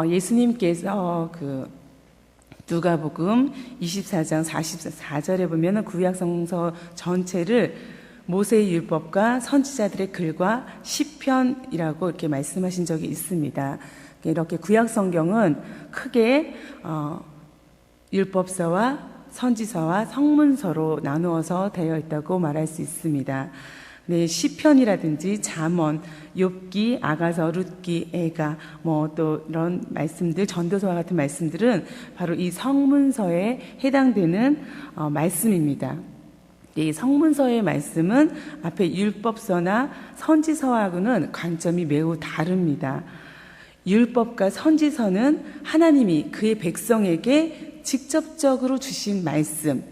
예수님께서 누가복음 24장 44절에 보면 구약성서 전체를 모세의 율법과 선지자들의 글과 시편이라고 이렇게 말씀하신 적이 있습니다. 이렇게 구약성경은 크게 율법서와 선지서와 성문서로 나누어서 되어 있다고 말할 수 있습니다. 네, 시편이라든지 잠언, 욥기, 아가서, 룻기, 애가 또 이런 말씀들, 전도서와 같은 말씀들은 바로 이 성문서에 해당되는 말씀입니다. 이 성문서의 말씀은 앞에 율법서나 선지서하고는 관점이 매우 다릅니다. 율법과 선지서는 하나님이 그의 백성에게 직접적으로 주신 말씀,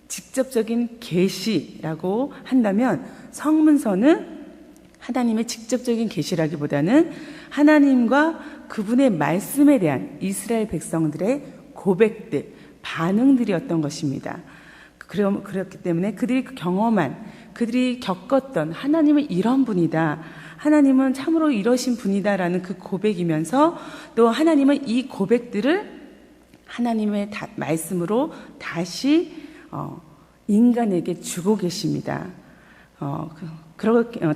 직접적인 계시라고 한다면 성문서는 하나님의 직접적인 계시라기보다는 하나님과 그분의 말씀에 대한 이스라엘 백성들의 고백들, 반응들이었던 것입니다. 그렇기 때문에 그들이 경험한, 그들이 겪었던 하나님은 이런 분이다, 하나님은 참으로 이러신 분이다라는 그 고백이면서 또 하나님은 이 고백들을 하나님의 말씀으로 다시 인간에게 주고 계십니다.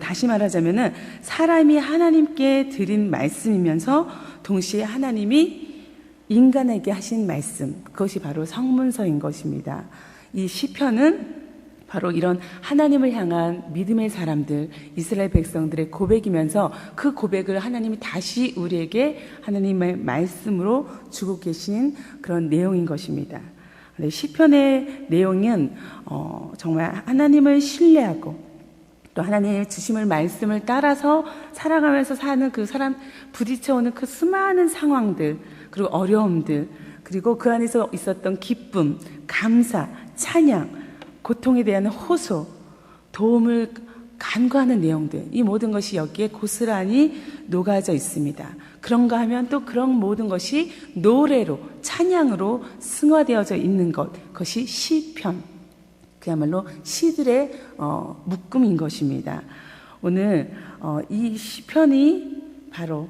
다시 말하자면은 사람이 하나님께 드린 말씀이면서 동시에 하나님이 인간에게 하신 말씀, 그것이 바로 성문서인 것입니다. 이 시편은 바로 이런 하나님을 향한 믿음의 사람들, 이스라엘 백성들의 고백이면서 그 고백을 하나님이 다시 우리에게 하나님의 말씀으로 주고 계신 그런 내용인 것입니다. 시편의 내용은 정말 하나님을 신뢰하고 또 하나님의 주심을 말씀을 따라서 살아가면서 사는 그 사람 부딪혀오는 그 수많은 상황들, 그리고 어려움들, 그리고 그 안에서 있었던 기쁨, 감사, 찬양, 고통에 대한 호소, 도움을 간구하는 내용들, 이 모든 것이 여기에 고스란히 녹아져 있습니다. 그런가 하면 또 그런 모든 것이 노래로, 찬양으로 승화되어져 있는 것, 그것이 시편, 그야말로 시들의 묶음인 것입니다. 오늘 이 시편이 바로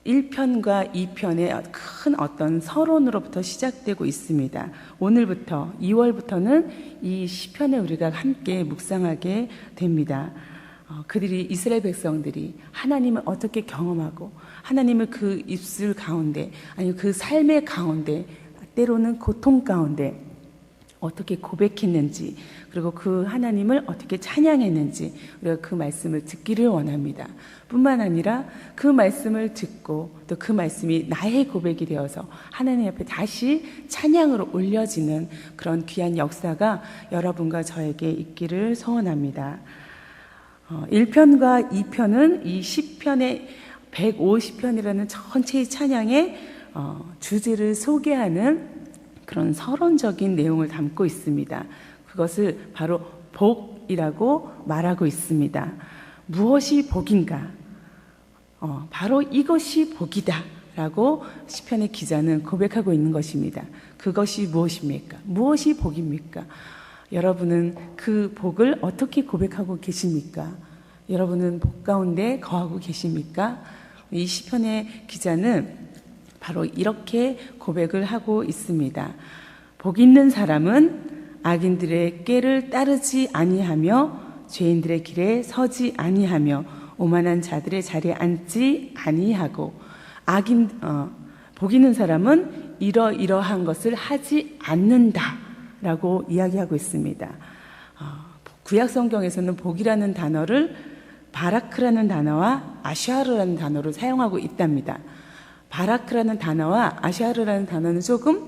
1편과 2편의 큰 어떤 서론으로부터 시작되고 있습니다. 오늘부터 2월부터는 이 시편을 우리가 함께 묵상하게 됩니다. 그들이, 이스라엘 백성들이 하나님을 어떻게 경험하고 하나님을 그 입술 가운데, 아니면 그 삶의 가운데, 때로는 고통 가운데 어떻게 고백했는지, 그리고 그 하나님을 어떻게 찬양했는지 우리가 그 말씀을 듣기를 원합니다. 뿐만 아니라 그 말씀을 듣고 또 그 말씀이 나의 고백이 되어서 하나님 앞에 다시 찬양으로 올려지는 그런 귀한 역사가 여러분과 저에게 있기를 소원합니다. 1편과 2편은 이 시편의 150편이라는 전체의 찬양의 주제를 소개하는 그런 서론적인 내용을 담고 있습니다. 그것을 바로 복이라고 말하고 있습니다. 무엇이 복인가? 바로 이것이 복이다 라고 시편의 기자는 고백하고 있는 것입니다. 그것이 무엇입니까? 무엇이 복입니까? 여러분은 그 복을 어떻게 고백하고 계십니까? 여러분은 복 가운데 거하고 계십니까? 이 시편의 기자는 바로 이렇게 고백을 하고 있습니다. 복 있는 사람은 악인들의 꾀를 따르지 아니하며 죄인들의 길에 서지 아니하며 오만한 자들의 자리에 앉지 아니하고 복 있는 사람은 이러이러한 것을 하지 않는다라고 이야기하고 있습니다. 구약 성경에서는 복이라는 단어를 바라크라는 단어와 아샤르라는 단어를 사용하고 있답니다. 바라크라는 단어와 아샤르라는 단어는 조금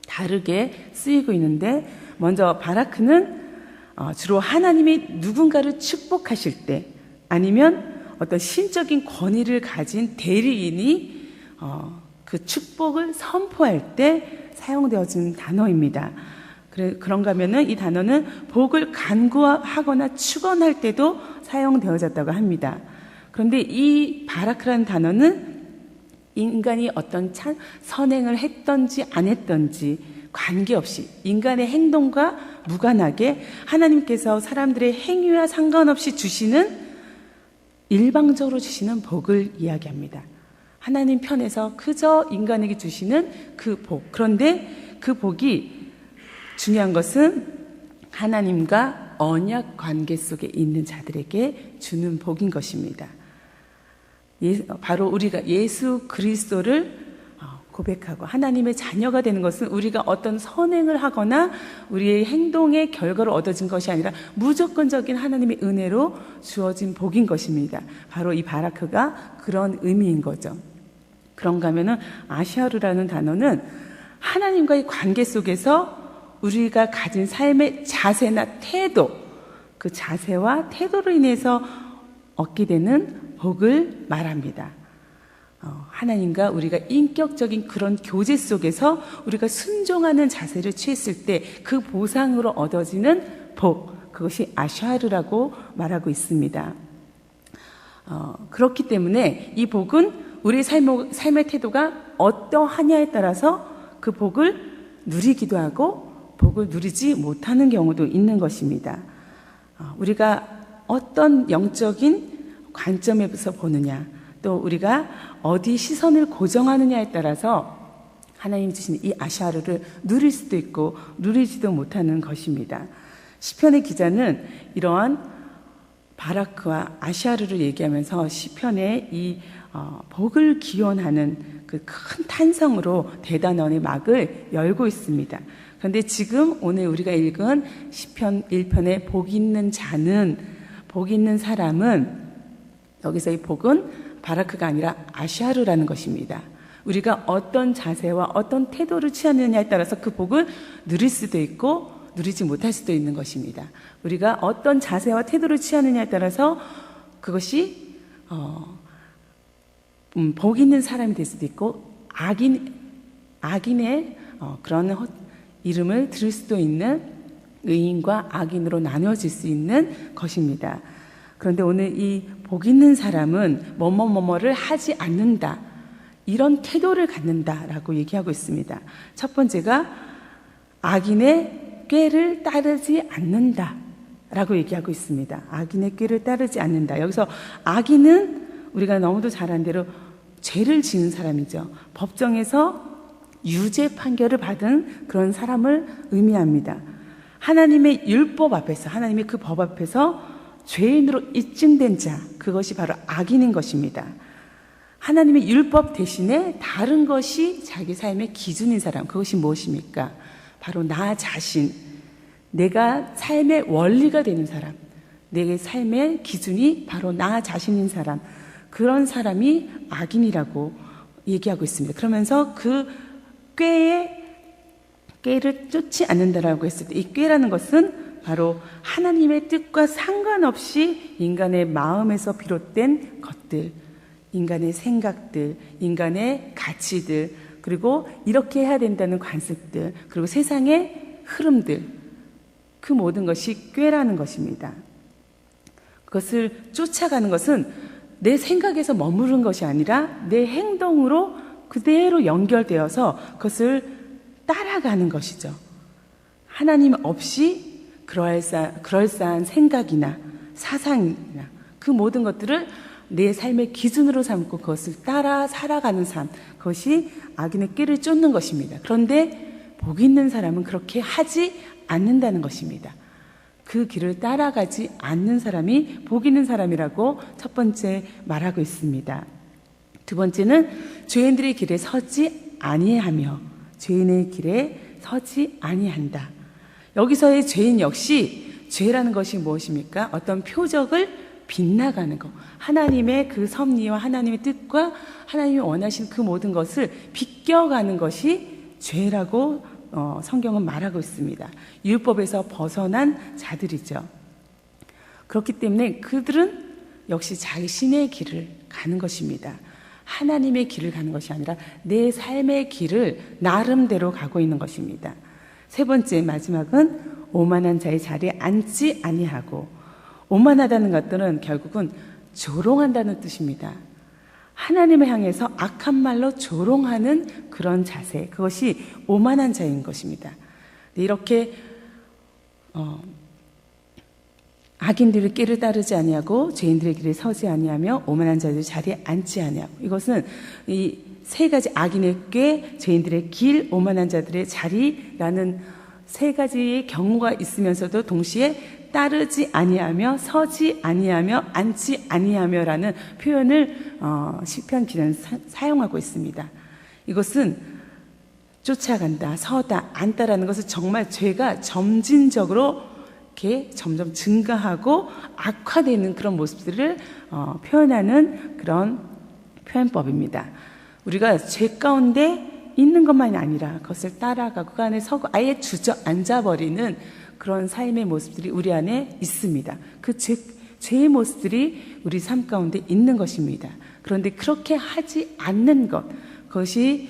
다르게 쓰이고 있는데, 먼저 바라크는 주로 하나님이 누군가를 축복하실 때, 아니면 어떤 신적인 권위를 가진 대리인이 그 축복을 선포할 때 사용되어진 단어입니다. 그런가 하면은 이 단어는 복을 간구하거나 축원할 때도 사용되어졌다고 합니다. 그런데 이 바라크라는 단어는 인간이 어떤 선행을 했던지 안 했던지 관계없이 인간의 행동과 무관하게 하나님께서 사람들의 행위와 상관없이 주시는, 일방적으로 주시는 복을 이야기합니다. 하나님 편에서 그저 인간에게 주시는 그 복. 그런데 그 복이 중요한 것은 하나님과 언약 관계 속에 있는 자들에게 주는 복인 것입니다. 바로 우리가 예수 그리스도를 고백하고 하나님의 자녀가 되는 것은 우리가 어떤 선행을 하거나 우리의 행동의 결과로 얻어진 것이 아니라 무조건적인 하나님의 은혜로 주어진 복인 것입니다. 바로 이 바라크가 그런 의미인 거죠. 그런가 하면은 아샤르라는 단어는 하나님과의 관계 속에서 우리가 가진 삶의 자세나 태도, 그 자세와 태도로 인해서 얻게 되는 복을 말합니다. 하나님과 우리가 인격적인 그런 교제 속에서 우리가 순종하는 자세를 취했을 때 그 보상으로 얻어지는 복, 그것이 아샤르라고 말하고 있습니다. 그렇기 때문에 이 복은 우리 삶의 태도가 어떠하냐에 따라서 그 복을 누리기도 하고 복을 누리지 못하는 경우도 있는 것입니다. 우리가 어떤 영적인 관점에서 보느냐, 또 우리가 어디 시선을 고정하느냐에 따라서 하나님 주신 이 아샤르를 누릴 수도 있고 누리지도 못하는 것입니다. 시편의 기자는 이러한 바라크와 아샤르를 얘기하면서 시편의 이 복을 기원하는 그 큰 탄성으로 대단원의 막을 열고 있습니다. 그런데 지금 오늘 우리가 읽은 시편 1편의 복 있는 자는, 복 있는 사람은, 여기서 이 복은 바라크가 아니라 아샤르라는 것입니다. 우리가 어떤 자세와 어떤 태도를 취하느냐에 따라서 그 복을 누릴 수도 있고 누리지 못할 수도 있는 것입니다. 우리가 어떤 자세와 태도를 취하느냐에 따라서 그것이 복 있는 사람이 될 수도 있고 악인의 그런 이름을 들을 수도 있는 의인과 악인으로 나누어질 수 있는 것입니다. 그런데 오늘 이 복 있는 사람은 뭐뭐뭐뭐를 하지 않는다, 이런 태도를 갖는다라고 얘기하고 있습니다. 첫 번째가 악인의 꾀를 따르지 않는다라고 얘기하고 있습니다. 악인의 꾀를 따르지 않는다. 여기서 악인은 우리가 너무도 잘 아는 대로 죄를 지은 사람이죠. 법정에서 유죄 판결을 받은 그런 사람을 의미합니다. 하나님의 율법 앞에서, 하나님의 그 법 앞에서 죄인으로 입증된 자, 그것이 바로 악인인 것입니다. 하나님의 율법 대신에 다른 것이 자기 삶의 기준인 사람, 그것이 무엇입니까? 바로 나 자신, 내가 삶의 원리가 되는 사람, 내 삶의 기준이 바로 나 자신인 사람, 그런 사람이 악인이라고 얘기하고 있습니다. 그러면서 그 꾀를 쫓지 않는다라고 했을 때, 이 꾀라는 것은 바로 하나님의 뜻과 상관없이 인간의 마음에서 비롯된 것들, 인간의 생각들, 인간의 가치들, 그리고 이렇게 해야 된다는 관습들, 그리고 세상의 흐름들, 그 모든 것이 꾀라는 것입니다. 그것을 쫓아가는 것은 내 생각에서 머무른 것이 아니라 내 행동으로 그대로 연결되어서 그것을 따라가는 것이죠. 하나님 없이 그럴싸한 생각이나 사상이나 그 모든 것들을 내 삶의 기준으로 삼고 그것을 따라 살아가는 삶, 그것이 악인의 꾀를 쫓는 것입니다. 그런데 복 있는 사람은 그렇게 하지 않는다는 것입니다. 그 길을 따라가지 않는 사람이 복 있는 사람이라고 첫 번째 말하고 있습니다. 두 번째는 죄인들의 길에 서지 아니하며, 죄인의 길에 서지 아니한다. 여기서의 죄인 역시, 죄라는 것이 무엇입니까? 어떤 표적을 빗나가는 것, 하나님의 그 섭리와 하나님의 뜻과 하나님이 원하신 그 모든 것을 비껴가는 것이 죄라고 성경은 말하고 있습니다. 율법에서 벗어난 자들이죠. 그렇기 때문에 그들은 역시 자신의 길을 가는 것입니다. 하나님의 길을 가는 것이 아니라 내 삶의 길을 나름대로 가고 있는 것입니다. 세 번째, 마지막은 오만한 자의 자리에 앉지 아니하고, 오만하다는 것들은 결국은 조롱한다는 뜻입니다. 하나님을 향해서 악한 말로 조롱하는 그런 자세, 그것이 오만한 자인 것입니다. 이렇게 악인들의 길을 따르지 아니하고 죄인들의 길에 서지 아니하며 오만한 자들 자리에 앉지 아니하고. 이것은 이 세 가지, 악인의 꾀, 죄인들의 길, 오만한 자들의 자리라는 세 가지의 경우가 있으면서도 동시에 따르지 아니하며 서지 아니하며 앉지 아니하며라는 표현을 시편 기자는 사용하고 있습니다. 이것은 쫓아간다, 서다, 앉다라는 것은 정말 죄가 점진적으로 이렇게 점점 증가하고 악화되는 그런 모습들을 표현하는 그런 표현법입니다. 우리가 죄 가운데 있는 것만이 아니라 그것을 따라가고 그 안에 서고 아예 주저앉아버리는 그런 삶의 모습들이 우리 안에 있습니다. 그 죄의 모습들이 우리 삶 가운데 있는 것입니다. 그런데 그렇게 하지 않는 것, 그것이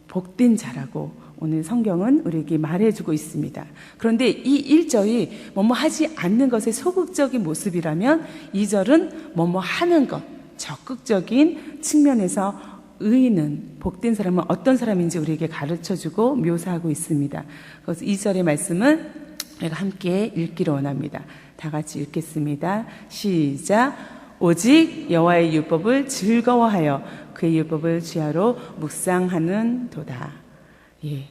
복된 자라고 오늘 성경은 우리에게 말해주고 있습니다. 그런데 이 1절이 뭐뭐 하지 않는 것의 소극적인 모습이라면 2절은 뭐뭐 하는 것, 적극적인 측면에서 의인은, 복된 사람은 어떤 사람인지 우리에게 가르쳐주고 묘사하고 있습니다. 그래서 2절의 말씀은 우리가 함께 읽기를 원합니다. 다 같이 읽겠습니다. 시작. 오직 여호와의 율법을 즐거워하여 그의 율법을 주야로 묵상하는 도다. 예,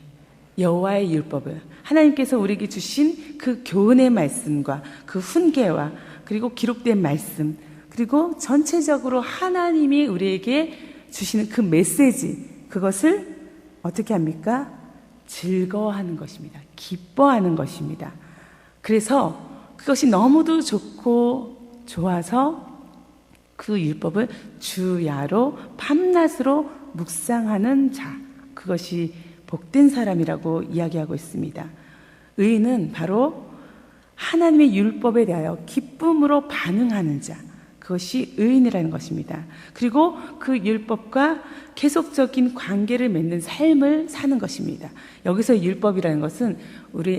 여호와의 율법을, 하나님께서 우리에게 주신 그 교훈의 말씀과 그 훈계와 그리고 기록된 말씀, 그리고 전체적으로 하나님이 우리에게 주시는 그 메시지, 그것을 어떻게 합니까? 즐거워하는 것입니다. 기뻐하는 것입니다. 그래서 그것이 너무도 좋고 좋아서 그 율법을 주야로 밤낮으로 묵상하는 자, 그것이 복된 사람이라고 이야기하고 있습니다. 의인은 바로 하나님의 율법에 대하여 기쁨으로 반응하는 자, 그것이 의인이라는 것입니다. 그리고 그 율법과 계속적인 관계를 맺는 삶을 사는 것입니다. 여기서 율법이라는 것은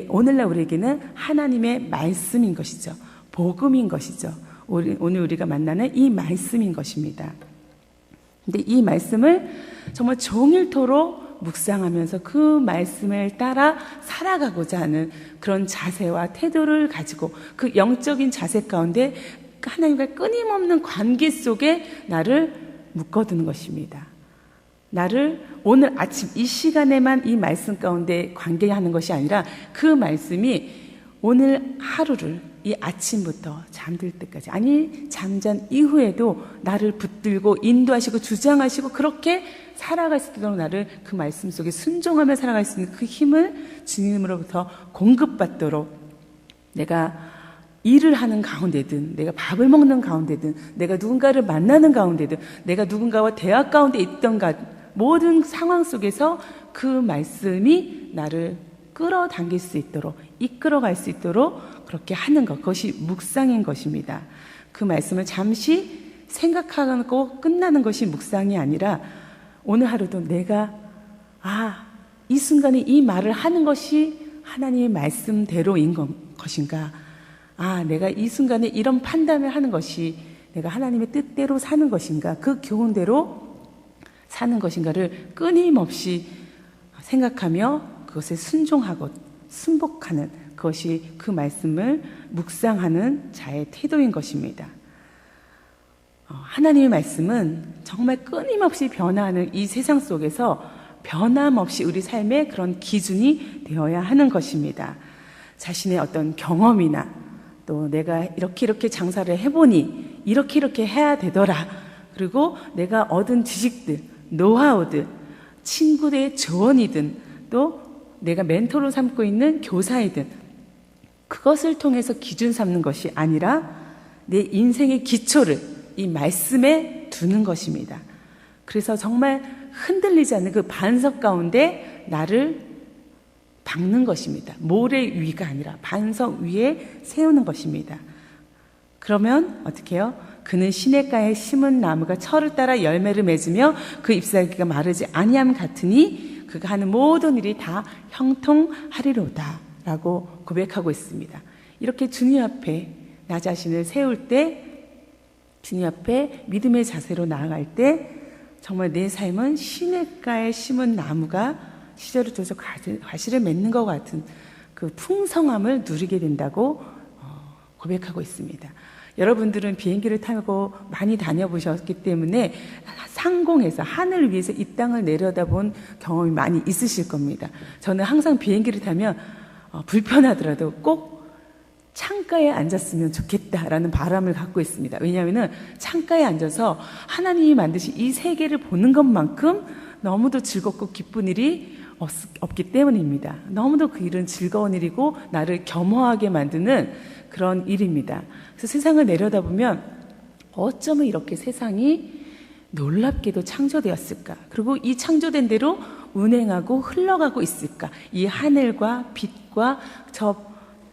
오늘날 우리에게는 하나님의 말씀인 것이죠. 복음인 것이죠. 오늘 우리가 만나는 이 말씀인 것입니다. 근데 이 말씀을 정말 종일토록 묵상하면서 그 말씀을 따라 살아가고자 하는 그런 자세와 태도를 가지고 그 영적인 자세 가운데 하나님과 끊임없는 관계 속에 나를 묶어두는 것입니다. 나를 오늘 아침 이 시간에만 이 말씀 가운데 관계하는 것이 아니라 그 말씀이 오늘 하루를 이 아침부터 잠들 때까지, 아니 잠잔 이후에도 나를 붙들고 인도하시고 주장하시고 그렇게 살아갈 수 있도록 나를 그 말씀 속에 순종하며 살아갈 수 있는 그 힘을 주님으로부터 공급받도록, 내가 일을 하는 가운데든, 내가 밥을 먹는 가운데든, 내가 누군가를 만나는 가운데든, 내가 누군가와 대화 가운데 있던가, 모든 상황 속에서 그 말씀이 나를 끌어당길 수 있도록, 이끌어갈 수 있도록 그렇게 하는 것, 그것이 묵상인 것입니다. 그 말씀을 잠시 생각하고 끝나는 것이 묵상이 아니라 오늘 하루도 내가 이 순간에 이 말을 하는 것이 하나님의 말씀대로인 것인가, 내가 이 순간에 이런 판단을 하는 것이 내가 하나님의 뜻대로 사는 것인가, 그 교훈대로 사는 것인가를 끊임없이 생각하며 그것에 순종하고 순복하는 그것이 그 말씀을 묵상하는 자의 태도인 것입니다. 하나님의 말씀은 정말 끊임없이 변화하는 이 세상 속에서 변함없이 우리 삶의 그런 기준이 되어야 하는 것입니다. 자신의 어떤 경험이나 또 내가 이렇게 장사를 해보니 이렇게 해야 되더라, 그리고 내가 얻은 지식들, 노하우들, 친구들의 조언이든 또 내가 멘토로 삼고 있는 교사이든 그것을 통해서 기준 삼는 것이 아니라 내 인생의 기초를 이 말씀에 두는 것입니다. 그래서 정말 흔들리지 않는 그 반석 가운데 나를 박는 것입니다. 모래 위가 아니라 반석 위에 세우는 것입니다. 그러면 어떻게 해요? 그는 시냇가에 심은 나무가 철을 따라 열매를 맺으며 그 잎사귀가 마르지 아니함 같으니 그가 하는 모든 일이 다 형통하리로다 라고 고백하고 있습니다. 이렇게 주님 앞에 나 자신을 세울 때, 주님 앞에 믿음의 자세로 나아갈 때 정말 내 삶은 시냇가에 심은 나무가 시절을 둬서 과실을 맺는 것 같은 그 풍성함을 누리게 된다고 고백하고 있습니다. 여러분들은 비행기를 타고 많이 다녀보셨기 때문에 상공에서 하늘 위에서 이 땅을 내려다본 경험이 많이 있으실 겁니다. 저는 항상 비행기를 타면 불편하더라도 꼭 창가에 앉았으면 좋겠다라는 바람을 갖고 있습니다. 왜냐하면 창가에 앉아서 하나님이 만드신 이 세계를 보는 것만큼 너무도 즐겁고 기쁜 일이 없기 때문입니다. 너무도 그 일은 즐거운 일이고 나를 겸허하게 만드는 그런 일입니다. 그래서 세상을 내려다보면 어쩌면 이렇게 세상이 놀랍게도 창조되었을까? 그리고 이 창조된 대로 운행하고 흘러가고 있을까? 이 하늘과 빛과 저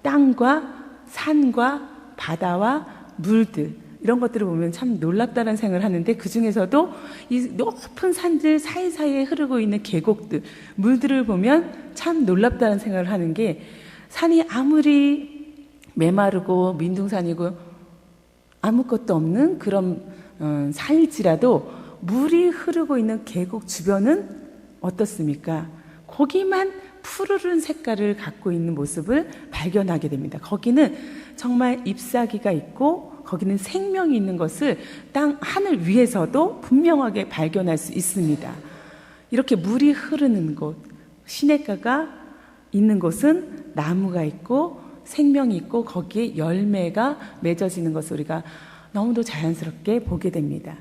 땅과 산과 바다와 물들, 이런 것들을 보면 참 놀랍다는 생각을 하는데, 그 중에서도 이 높은 산들 사이사이에 흐르고 있는 계곡들, 물들을 보면 참 놀랍다는 생각을 하는 게, 산이 아무리 메마르고 민둥산이고 아무것도 없는 그런 산일지라도 물이 흐르고 있는 계곡 주변은 어떻습니까? 거기만 푸르른 색깔을 갖고 있는 모습을 발견하게 됩니다. 거기는 정말 잎사귀가 있고 거기는 생명이 있는 것을 하늘 위에서도 분명하게 발견할 수 있습니다. 이렇게 물이 흐르는 곳, 시냇가가 있는 곳은 나무가 있고 생명이 있고 거기에 열매가 맺어지는 것을 우리가 너무도 자연스럽게 보게 됩니다.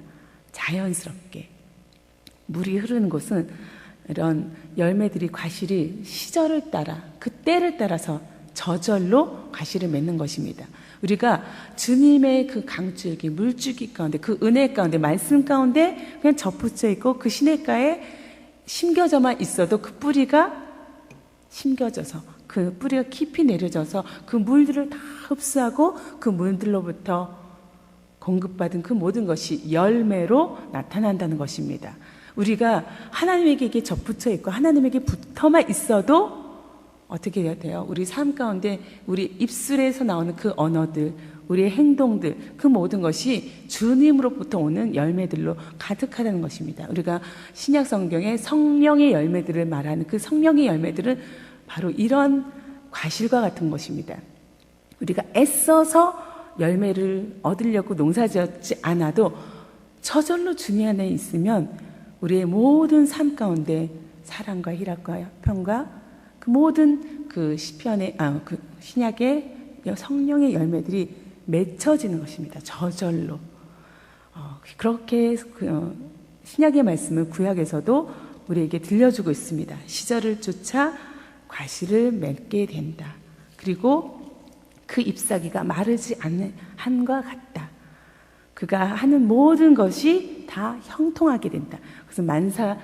자연스럽게. 물이 흐르는 곳은 이런 열매들이, 과실이 시절을 따라, 그 때를 따라서 저절로 과실을 맺는 것입니다. 우리가 주님의 그 강줄기, 물줄기 가운데, 그 은혜 가운데, 말씀 가운데 그냥 접붙여 있고 그 시냇가에 심겨져만 있어도 그 뿌리가 심겨져서, 그 뿌리가 깊이 내려져서 그 물들을 다 흡수하고 그 물들로부터 공급받은 그 모든 것이 열매로 나타난다는 것입니다. 우리가 하나님에게 접붙여 있고 하나님에게 붙어만 있어도 어떻게 해야 돼요? 우리 삶 가운데 우리 입술에서 나오는 그 언어들, 우리의 행동들, 그 모든 것이 주님으로부터 오는 열매들로 가득하다는 것입니다. 우리가 신약 성경에 성령의 열매들을 말하는 그 성령의 열매들은 바로 이런 과실과 같은 것입니다. 우리가 애써서 열매를 얻으려고 농사지었지 않아도 저절로 주님 안에 있으면 우리의 모든 삶 가운데 사랑과 희락과 평과 그 모든 그 시편의 그 신약의 성령의 열매들이 맺혀지는 것입니다. 저절로. 그렇게 신약의 말씀을 구약에서도 우리에게 들려주고 있습니다. 시절을 쫓아 과실을 맺게 된다. 그리고 그 잎사귀가 마르지 않는 한과 같다. 그가 하는 모든 것이 다 형통하게 된다. 그래서 만사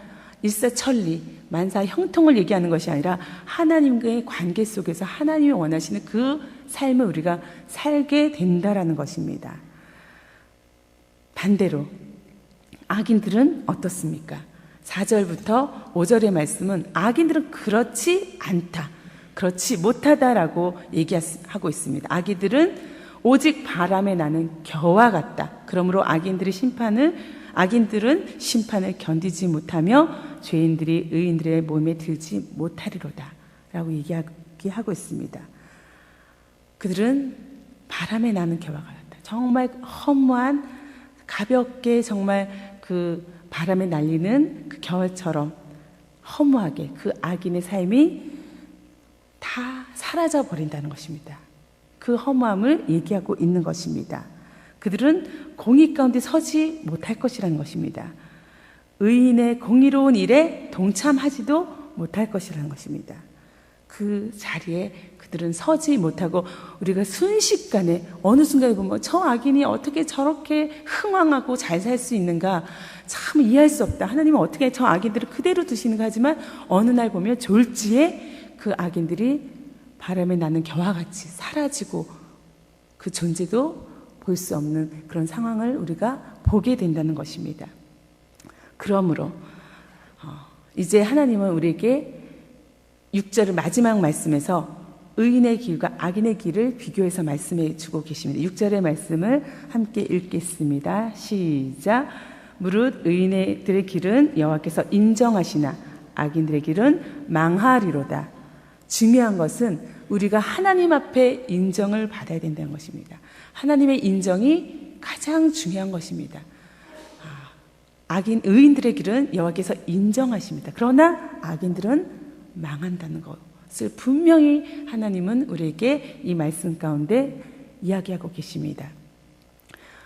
일사천리, 만사 형통을 얘기하는 것이 아니라 하나님과의 관계 속에서 하나님이 원하시는 그 삶을 우리가 살게 된다라는 것입니다. 반대로 악인들은 어떻습니까? 4절부터 5절의 말씀은 악인들은 그렇지 않다, 그렇지 못하다라고 얘기하고 있습니다. 악인들은 오직 바람에 나는 겨와 같다. 그러므로 악인들은 심판을 견디지 못하며 죄인들이 의인들의 몸에 들지 못하리로다 라고 얘기하고 있습니다. 그들은 바람에 나는 겨와 같다. 정말 허무한, 가볍게 정말 그 바람에 날리는 그 겨처럼 허무하게 그 악인의 삶이 다 사라져 버린다는 것입니다. 그 허무함을 얘기하고 있는 것입니다. 그들은 공의 가운데 서지 못할 것이라는 것입니다. 의인의 공의로운 일에 동참하지도 못할 것이라는 것입니다. 그 자리에 그들은 서지 못하고 우리가 순식간에 어느 순간에 보면 저 악인이 어떻게 저렇게 흥왕하고 잘 살 수 있는가 참 이해할 수 없다. 하나님은 어떻게 저 악인들을 그대로 두시는가 하지만 어느 날 보면 졸지에 그 악인들이 바람에 나는 겨와 같이 사라지고 그 존재도 볼 수 없는 그런 상황을 우리가 보게 된다는 것입니다. 그러므로 이제 하나님은 우리에게 6절의 마지막 말씀에서 의인의 길과 악인의 길을 비교해서 말씀해 주고 계십니다. 6절의 말씀을 함께 읽겠습니다. 시작. 무릇 의인들의 길은 여호와께서 인정하시나 악인들의 길은 망하리로다. 중요한 것은 우리가 하나님 앞에 인정을 받아야 된다는 것입니다. 하나님의 인정이 가장 중요한 것입니다. 의인들의 길은 여호와께서 인정하십니다. 그러나 악인들은 망한다는 것을 분명히 하나님은 우리에게 이 말씀 가운데 이야기하고 계십니다.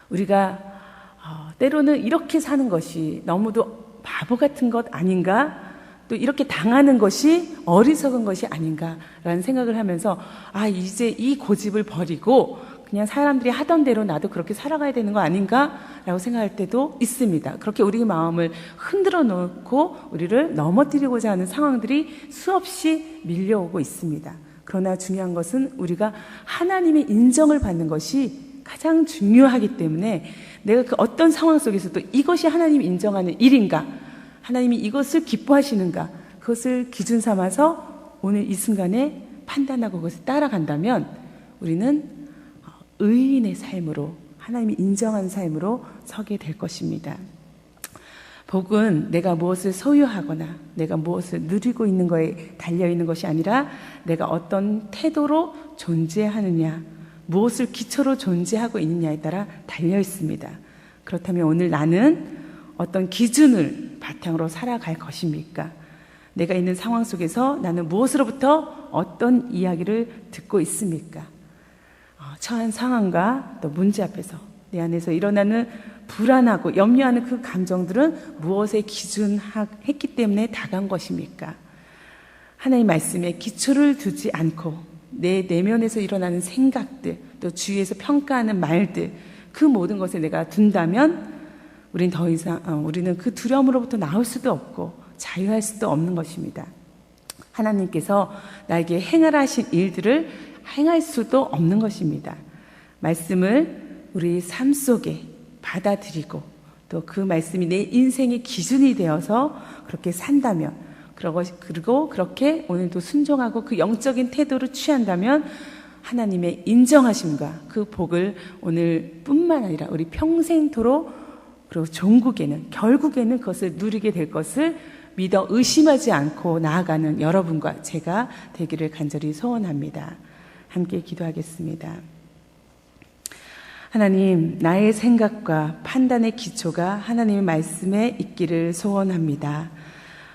우리가 때로는 이렇게 사는 것이 너무도 바보 같은 것 아닌가, 또 이렇게 당하는 것이 어리석은 것이 아닌가라는 생각을 하면서 이제 이 고집을 버리고 그냥 사람들이 하던 대로 나도 그렇게 살아가야 되는 거 아닌가라고 생각할 때도 있습니다. 그렇게 우리 마음을 흔들어 놓고 우리를 넘어뜨리고자 하는 상황들이 수없이 밀려오고 있습니다. 그러나 중요한 것은 우리가 하나님의 인정을 받는 것이 가장 중요하기 때문에 내가 그 어떤 상황 속에서도 이것이 하나님이 인정하는 일인가, 하나님이 이것을 기뻐하시는가, 그것을 기준 삼아서 오늘 이 순간에 판단하고 그것을 따라간다면 우리는 의인의 삶으로, 하나님이 인정한 삶으로 서게 될 것입니다. 복은 내가 무엇을 소유하거나 내가 무엇을 누리고 있는 거에 달려있는 것이 아니라 내가 어떤 태도로 존재하느냐, 무엇을 기초로 존재하고 있느냐에 따라 달려 있습니다. 그렇다면 오늘 나는 어떤 기준을 바탕으로 살아갈 것입니까? 내가 있는 상황 속에서 나는 무엇으로부터 어떤 이야기를 듣고 있습니까? 처한 상황과 또 문제 앞에서 내 안에서 일어나는 불안하고 염려하는 그 감정들은 무엇에 기준했기 때문에 다가온 것입니까? 하나님 말씀에 기초를 두지 않고 내 내면에서 일어나는 생각들, 또 주위에서 평가하는 말들, 그 모든 것을 내가 둔다면 우리는 그 두려움으로부터 나올 수도 없고 자유할 수도 없는 것입니다. 하나님께서 나에게 행하라 하신 일들을 행할 수도 없는 것입니다. 말씀을 우리 삶 속에 받아들이고 또 그 말씀이 내 인생의 기준이 되어서 그렇게 산다면, 그리고 그렇게 오늘도 순종하고 그 영적인 태도를 취한다면 하나님의 인정하심과 그 복을 오늘뿐만 아니라 우리 평생토록, 그리고 결국에는 그것을 누리게 될 것을 믿어 의심하지 않고 나아가는 여러분과 제가 되기를 간절히 소원합니다. 함께 기도하겠습니다. 하나님, 나의 생각과 판단의 기초가 하나님의 말씀에 있기를 소원합니다.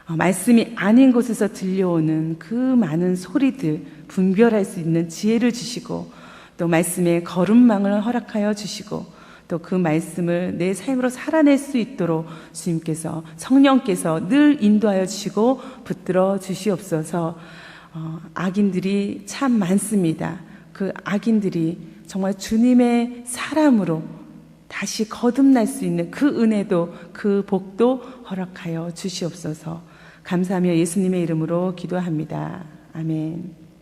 말씀이 아닌 곳에서 들려오는 그 많은 소리들 분별할 수 있는 지혜를 주시고, 또 말씀의 거룩망을 허락하여 주시고, 또 그 말씀을 내 삶으로 살아낼 수 있도록 주님께서, 성령께서 늘 인도하여 주시고 붙들어 주시옵소서. 악인들이 참 많습니다. 그 악인들이 정말 주님의 사람으로 다시 거듭날 수 있는 그 은혜도, 그 복도 허락하여 주시옵소서. 감사하며 예수님의 이름으로 기도합니다. 아멘.